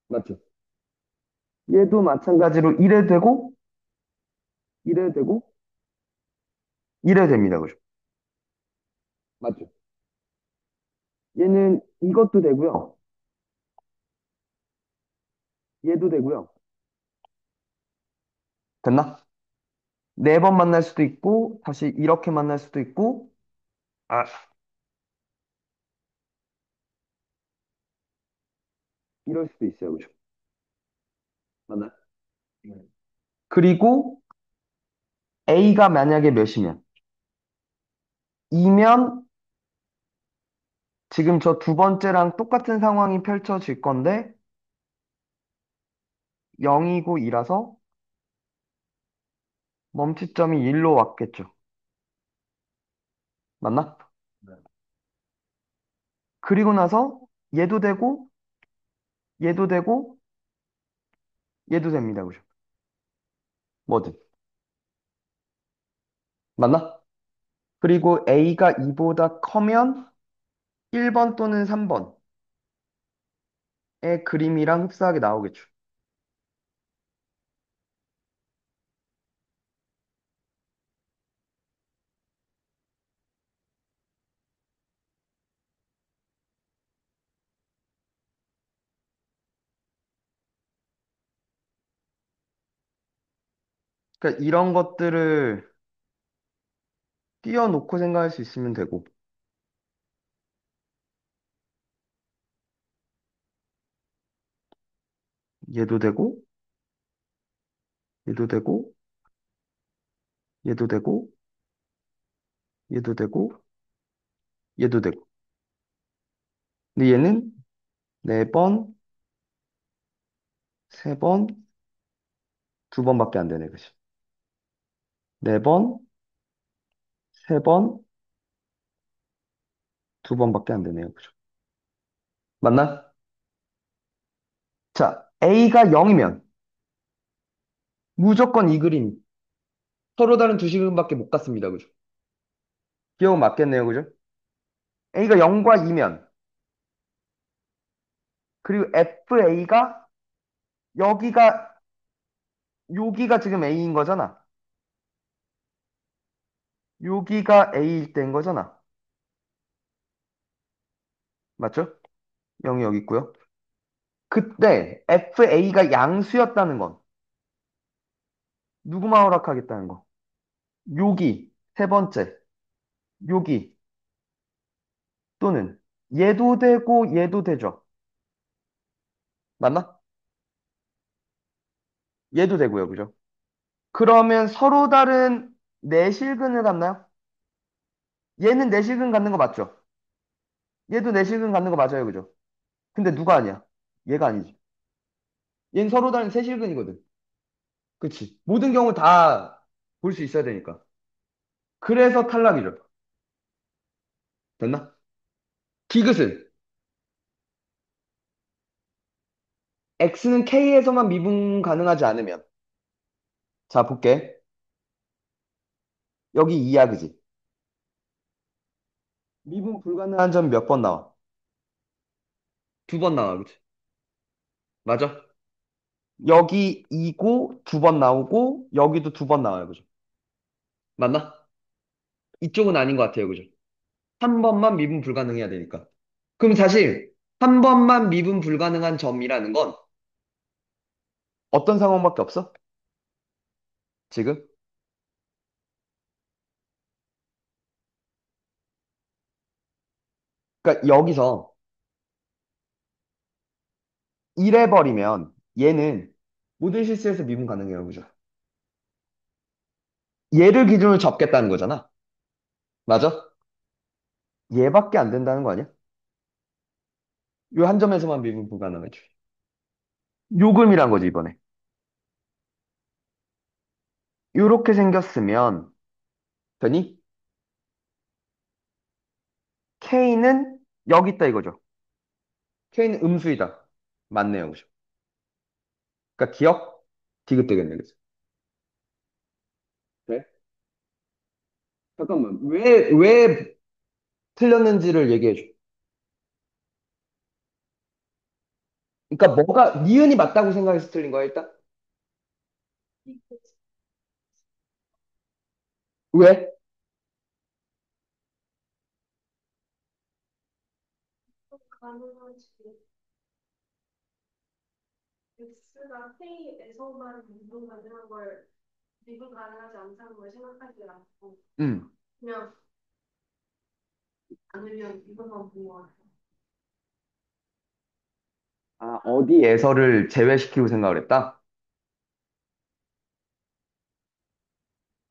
맞죠? 얘도 마찬가지로 이래도 되고 이래도 되고 이래도 됩니다. 그죠? 맞죠? 얘는 이것도 되고요. 얘도 되고요. 됐나? 네 번 만날 수도 있고 다시 이렇게 만날 수도 있고 아 이럴 수도 있어요. 그죠? 맞나? 그리고 A가 만약에 몇이면 2면 지금 저 두 번째랑 똑같은 상황이 펼쳐질 건데 0이고 2라서 멈칫점이 1로 왔겠죠. 맞나? 그리고 나서 얘도 되고, 얘도 되고, 얘도 됩니다. 그죠? 뭐든. 맞나? 그리고 A가 2보다 커면 1번 또는 3번의 그림이랑 흡사하게 나오겠죠. 그러니까 이런 것들을 띄워놓고 생각할 수 있으면 되고, 얘도 되고, 얘도 되고, 얘도 되고, 얘도 되고, 얘도 되고. 근데 얘는 4번, 3번, 2번밖에 안 되네. 그치? 4번, 3번, 2번밖에 안 되네요. 그죠? 맞나? 자, A가 0이면 무조건 이 그림 서로 다른 두 식음밖에 못 갔습니다. 그죠? 기억은 맞겠네요. 그죠? A가 0과 2면 그리고 FA가 여기가 여기가 지금 A인 거잖아. 여기가 A일 때인 거잖아. 맞죠? 0이 여기 있고요. 그때 FA가 양수였다는 건 누구만 허락하겠다는 거. 여기 세 번째 여기 또는 얘도 되고 얘도 되죠. 맞나? 얘도 되고요. 그죠? 그러면 서로 다른 내실근을 갖나요? 얘는 내실근 갖는 거 맞죠? 얘도 내실근 갖는 거 맞아요. 그죠? 근데 누가 아니야? 얘가 아니지. 얘는 서로 다른 세실근이거든. 그치? 모든 경우 다 볼 수 있어야 되니까. 그래서 탈락이죠. 됐나? 디귿은 x는 k에서만 미분 가능하지 않으면 자 볼게. 여기 2야 그지? 미분 불가능한 점 몇 번 나와? 2번 나와 그치? 맞아? 여기 2고 2번 나오고 여기도 2번 나와요 그죠? 맞나? 이쪽은 아닌 것 같아요 그죠? 한 번만 미분 불가능해야 되니까. 그럼 사실 한 번만 미분 불가능한 점이라는 건 어떤 상황밖에 없어? 지금? 그러니까 여기서 이래 버리면 얘는 모든 실수에서 미분 가능해요. 그죠? 얘를 기준으로 잡겠다는 거잖아. 맞아? 얘밖에 안 된다는 거 아니야? 요 한 점에서만 미분 불가능하지. 요금이란 거지, 이번에. 요렇게 생겼으면, 되니? K는 여기 있다 이거죠. K는 음수이다. 맞네요. 그죠? 그러니까 기억? 디귿되겠네. 그죠? 그래? 잠깐만. 왜 틀렸는지를 얘기해 줘. 그러니까 뭐가, 니은이 맞다고 생각해서 틀린 거야, 일단? 왜? 가능하지. X가 K에서만 미분 가능한 걸 미분 가능하지 않다는 걸 생각하지 않고 음. 그냥 않으면 이것만 본것 같아요. 아, 어디에서를 제외시키고 생각을 했다?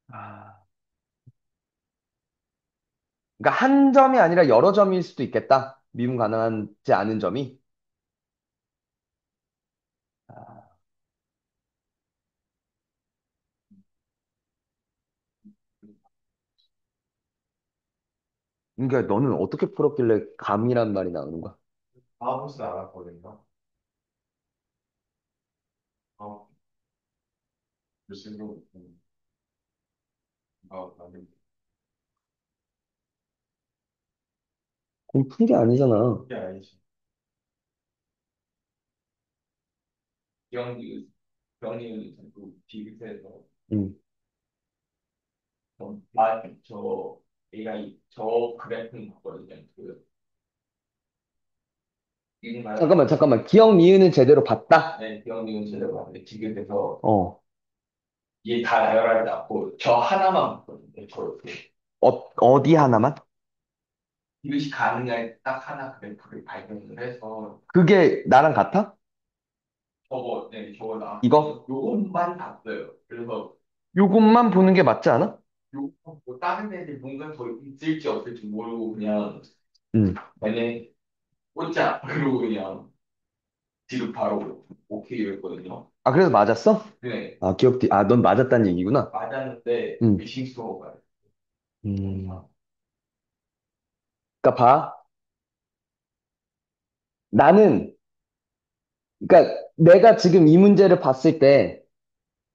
아. 그러니까 한 점이 아니라 여러 점일 수도 있겠다. 미분 가능하지 않은 점이. 아, 그러니까 너는 어떻게 풀었길래 감이란 말이 나오는 거야? 아무것도 안 왔거든요. 어, 무슨 거, 맞는 공푼 게 아니잖아. 게 아니지. 기억이, 기억이 자꾸 비슷해서, 응. 저, 저 그래프는 봤거든요. 잠깐만, 잠깐만. 기억 니은은 제대로 봤다? 네, 기억이 제대로 봤는데, 비교돼서, 어. 이게 다 나열하지 않고, 저 하나만 봤거든요. 어디 하나만? 이것이 가능할 딱 하나 그래프를 발견을 해서, 그게 나랑 같아? 저거 이거? 요것만 봤어요. 그래서, 요것만 보는 게 맞지 않아? 뭐 다른 애들 뭔가 더 있을지 없을지 모르고 그냥 응. 얘네 꽂자 그러고 그냥 뒤로 바로 오케이 했거든요. 아, 그래서 맞았어? 네, 넌 맞았다는 얘기구나. 맞았는데 응. 의심스러워가지고. 음. 그러니까 봐. 나는, 그러니까 내가 지금 이 문제를 봤을 때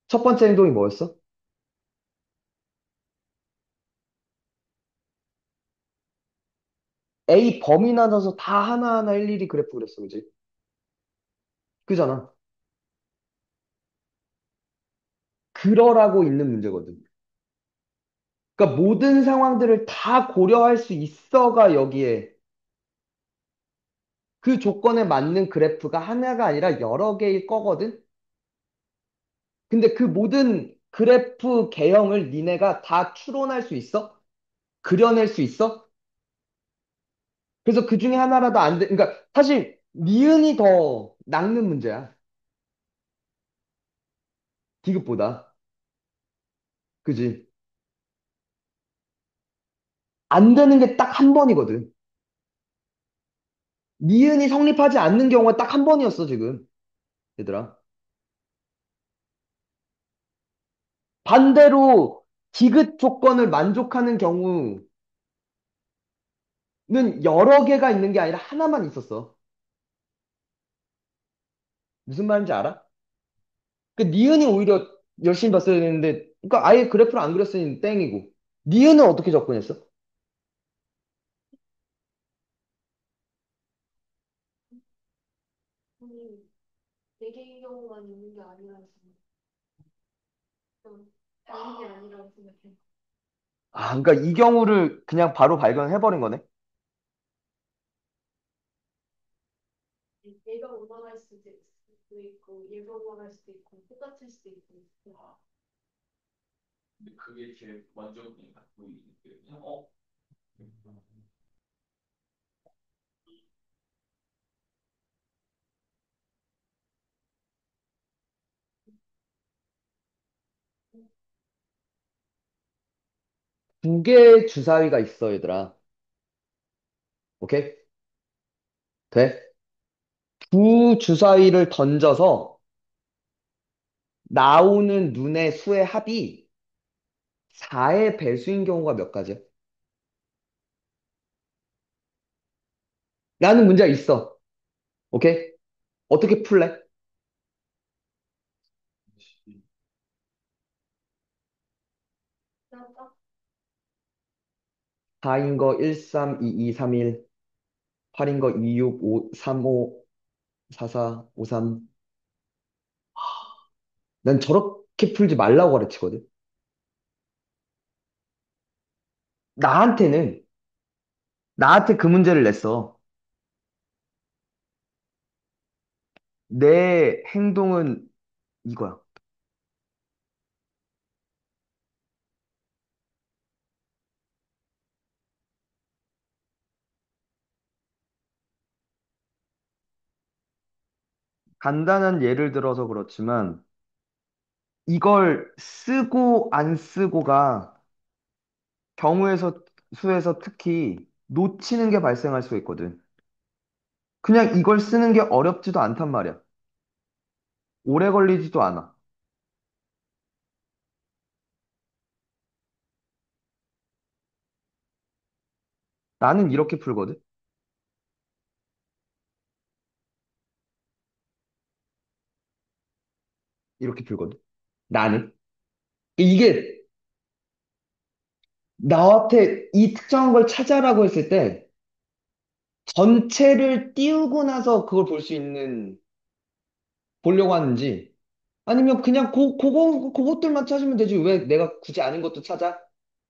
첫 번째 행동이 뭐였어? A 범위 나눠서 다 하나하나 일일이 그래프 그렸어, 그지? 그잖아. 그러라고 있는 문제거든. 그러니까 모든 상황들을 다 고려할 수 있어가 여기에 그 조건에 맞는 그래프가 하나가 아니라 여러 개일 거거든? 근데 그 모든 그래프 개형을 니네가 다 추론할 수 있어? 그려낼 수 있어? 그래서 그 중에 하나라도 안 돼. 그러니까 사실 니은이 더 낚는 문제야. 디귿보다. 그지? 안 되는 게 딱 한 번이거든. 니은이 성립하지 않는 경우가 딱 한 번이었어, 지금. 얘들아. 반대로 디귿 조건을 만족하는 경우는 여러 개가 있는 게 아니라 하나만 있었어. 무슨 말인지 알아? 그 니은이 오히려 열심히 봤어야 되는데, 그러니까 아예 그래프를 안 그렸으니 땡이고. 니은은 어떻게 접근했어? 아니, 네 개의 경우만 있는 게 아니라서, 다른 게 아니라고 생각해. 아, 그러니까 이 경우를 그냥 바로 발견해버린 거네. 얘가 올라갈 수도 있고, 얘가 올라갈 수도 있고, 똑같을 수도 있고. 근데 그게 제일 먼저 그냥 갖고 있는 게 그냥 두 개의 주사위가 있어, 얘들아. 오케이? 돼? 두 주사위를 던져서 나오는 눈의 수의 합이 4의 배수인 경우가 몇 가지야? 라는 문제가 있어. 오케이? 어떻게 풀래? 나 4인 거 1, 3, 2, 2, 3, 1. 8인 거 2, 6, 5, 3, 5, 4, 4, 5, 3. 난 저렇게 풀지 말라고 가르치거든. 나한테는, 나한테 그 문제를 냈어. 내 행동은 이거야. 간단한 예를 들어서 그렇지만, 이걸 쓰고 안 쓰고가 경우에서, 수에서 특히 놓치는 게 발생할 수 있거든. 그냥 이걸 쓰는 게 어렵지도 않단 말이야. 오래 걸리지도 않아. 나는 이렇게 풀거든. 이렇게 풀거든. 나는. 이게 나한테 이 특정한 걸 찾아라고 했을 때 전체를 띄우고 나서 그걸 볼 수 있는, 보려고 하는지 아니면 그냥 그것들만 찾으면 되지. 왜 내가 굳이 아는 것도 찾아?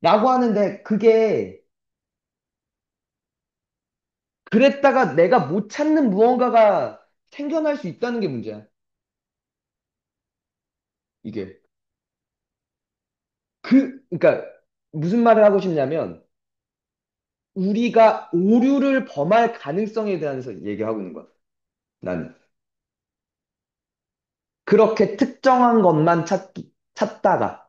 라고 하는데 그게 그랬다가 내가 못 찾는 무언가가 생겨날 수 있다는 게 문제야. 이게. 그러니까 무슨 말을 하고 싶냐면 우리가 오류를 범할 가능성에 대해서 얘기하고 있는 거야. 나는. 그렇게 특정한 것만 찾다가.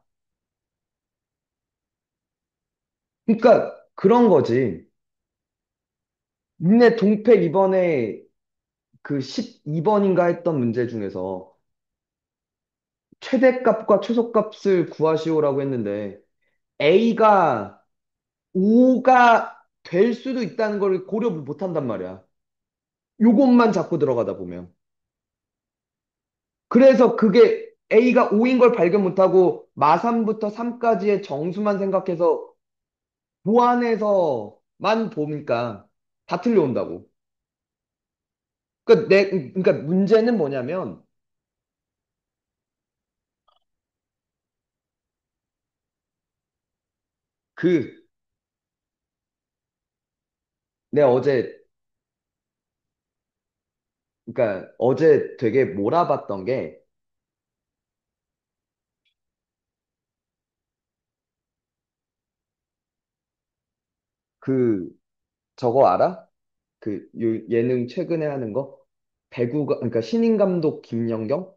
그러니까 그런 거지. 니네 동패 이번에 그 12번인가 했던 문제 중에서 최대값과 최소값을 구하시오라고 했는데 A가 5가 될 수도 있다는 걸 고려를 못 한단 말이야. 요것만 잡고 들어가다 보면. 그래서 그게 A가 5인 걸 발견 못하고 마3부터 3까지의 정수만 생각해서 보안해서만 보니까 다 틀려온다고. 그러니까 문제는 뭐냐면 그 내가 어제 그러니까 어제 되게 몰아봤던 게 그 저거 알아? 예능 최근에 하는 거? 배구가 그러니까 신인 감독 김연경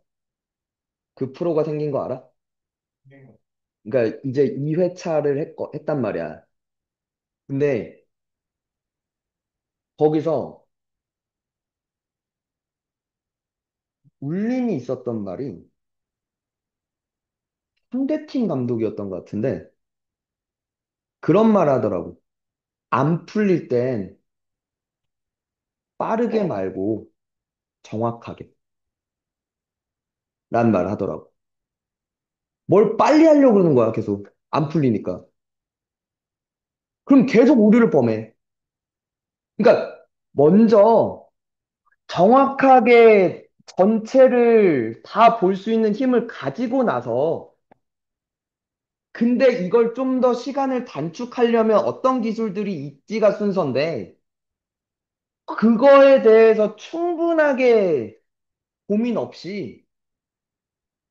그 프로가 생긴 거 알아? 그러니까 이제 2회차를 했단 말이야. 근데 거기서 울림이 있었던 말이 상대팀 감독이었던 것 같은데 그런 말 하더라고. 안 풀릴 땐 빠르게 말고 정확하게 라는 말 하더라고. 뭘 빨리 하려고 그러는 거야, 계속. 안 풀리니까. 그럼 계속 오류를 범해. 그러니까 먼저 정확하게 전체를 다 볼 수 있는 힘을 가지고 나서 근데 이걸 좀 더 시간을 단축하려면 어떤 기술들이 있지가 순서인데 그거에 대해서 충분하게 고민 없이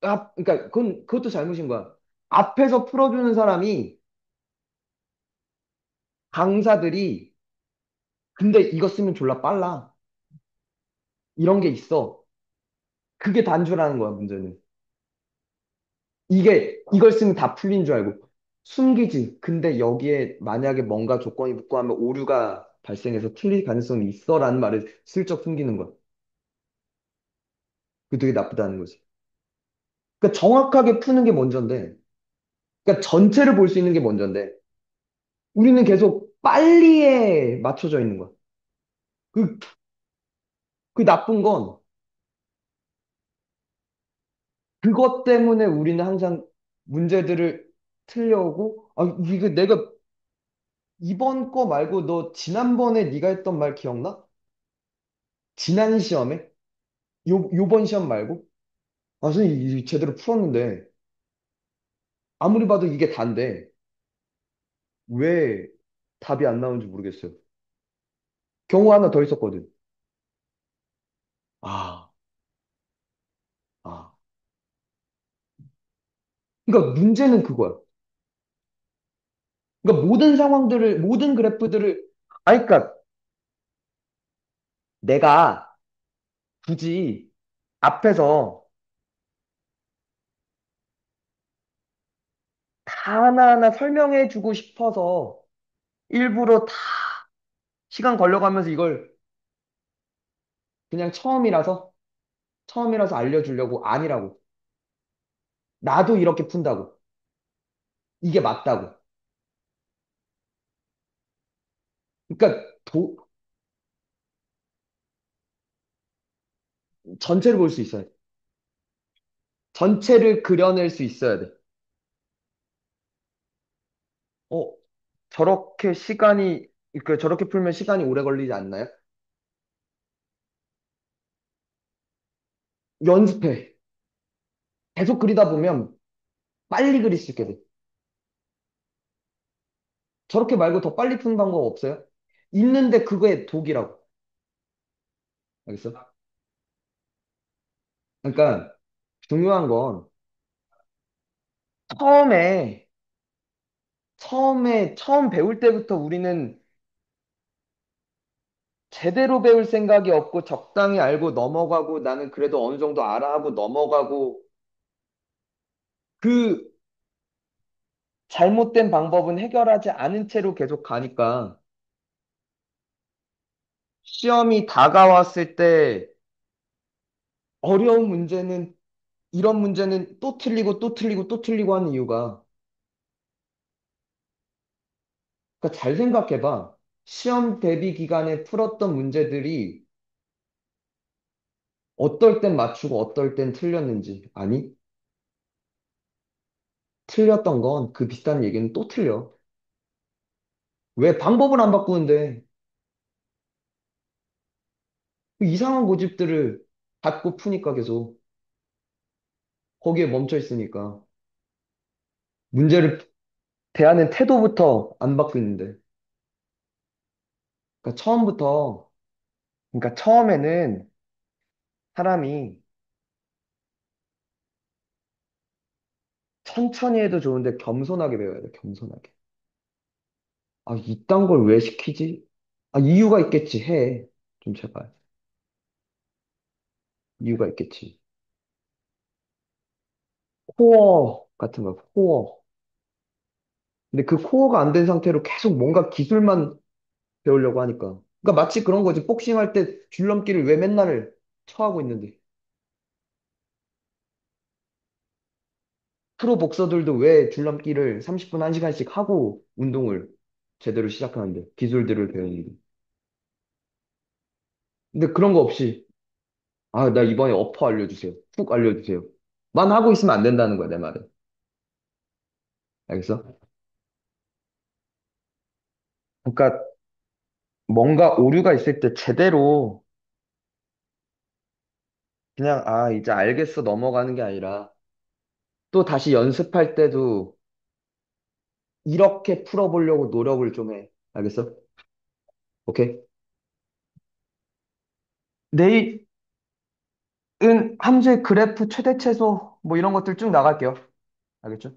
그러니까 그것도 잘못인 거야. 앞에서 풀어주는 사람이 강사들이 근데 이거 쓰면 졸라 빨라. 이런 게 있어. 그게 단조라는 거야, 문제는. 이걸 쓰면 다 풀린 줄 알고. 숨기지. 근데 여기에 만약에 뭔가 조건이 붙고 하면 오류가 발생해서 틀릴 가능성이 있어라는 말을 슬쩍 숨기는 거야. 그게 되게 나쁘다는 거지. 그러니까 정확하게 푸는 게 먼저인데, 그러니까 전체를 볼 수 있는 게 먼저인데, 우리는 계속 빨리에 맞춰져 있는 거야. 그, 그 나쁜 건 그것 때문에 우리는 항상 문제들을 틀려오고, 이거 내가 이번 거 말고 너 지난번에 네가 했던 말 기억나? 지난 시험에? 요번 시험 말고? 선생님 제대로 풀었는데 아무리 봐도 이게 단데 왜 답이 안 나오는지 모르겠어요. 경우 하나 더 있었거든. 아, 아. 그러니까 문제는 그거야. 그러니까 모든 그래프들을, 그러니까 내가 굳이 앞에서 다 하나하나 설명해 주고 싶어서 일부러 다 시간 걸려가면서 이걸 그냥 처음이라서 알려주려고 아니라고. 나도 이렇게 푼다고. 이게 맞다고. 그러니까 전체를 볼 수 있어요. 전체를 그려낼 수 있어야 돼. 어, 저렇게 시간이, 저렇게 풀면 시간이 오래 걸리지 않나요? 연습해. 계속 그리다 보면 빨리 그릴 수 있게 돼. 저렇게 말고 더 빨리 푸는 방법 없어요? 있는데 그거의 독이라고. 알겠어? 그러니까 중요한 건 처음에, 처음 배울 때부터 우리는 제대로 배울 생각이 없고 적당히 알고 넘어가고 나는 그래도 어느 정도 알아 하고 넘어가고 그 잘못된 방법은 해결하지 않은 채로 계속 가니까 시험이 다가왔을 때 어려운 문제는 이런 문제는 또 틀리고 또 틀리고 또 틀리고 하는 이유가 그러니까 잘 생각해봐. 시험 대비 기간에 풀었던 문제들이 어떨 땐 맞추고 어떨 땐 틀렸는지 아니? 틀렸던 건 그 비슷한 얘기는 또 틀려. 왜 방법을 안 바꾸는데 그 이상한 고집들을 갖고 푸니까 계속 거기에 멈춰 있으니까 문제를 대하는 태도부터 안 바뀌는데 그러니까 처음부터 그러니까 처음에는 사람이 천천히 해도 좋은데 겸손하게 배워야 돼, 겸손하게. 아, 이딴 걸 왜 시키지? 아, 이유가 있겠지, 해. 좀 제발. 이유가 있겠지. 코어 같은 거, 코어. 근데 그 코어가 안 된 상태로 계속 뭔가 기술만 배우려고 하니까. 그러니까 마치 그런 거지. 복싱할 때 줄넘기를 왜 맨날 처하고 있는데. 프로 복서들도 왜 줄넘기를 30분, 1시간씩 하고 운동을 제대로 시작하는데. 기술들을 배우는데. 근데 그런 거 없이, 아, 나 이번에 어퍼 알려주세요. 훅 알려주세요. 만 하고 있으면 안 된다는 거야, 내 말은. 알겠어? 그러니까 뭔가 오류가 있을 때 제대로 그냥, 아, 이제 알겠어 넘어가는 게 아니라 또 다시 연습할 때도 이렇게 풀어보려고 노력을 좀 해. 알겠어? 오케이? 내일은 함수의 그래프 최대 최소 뭐 이런 것들 쭉 나갈게요. 알겠죠?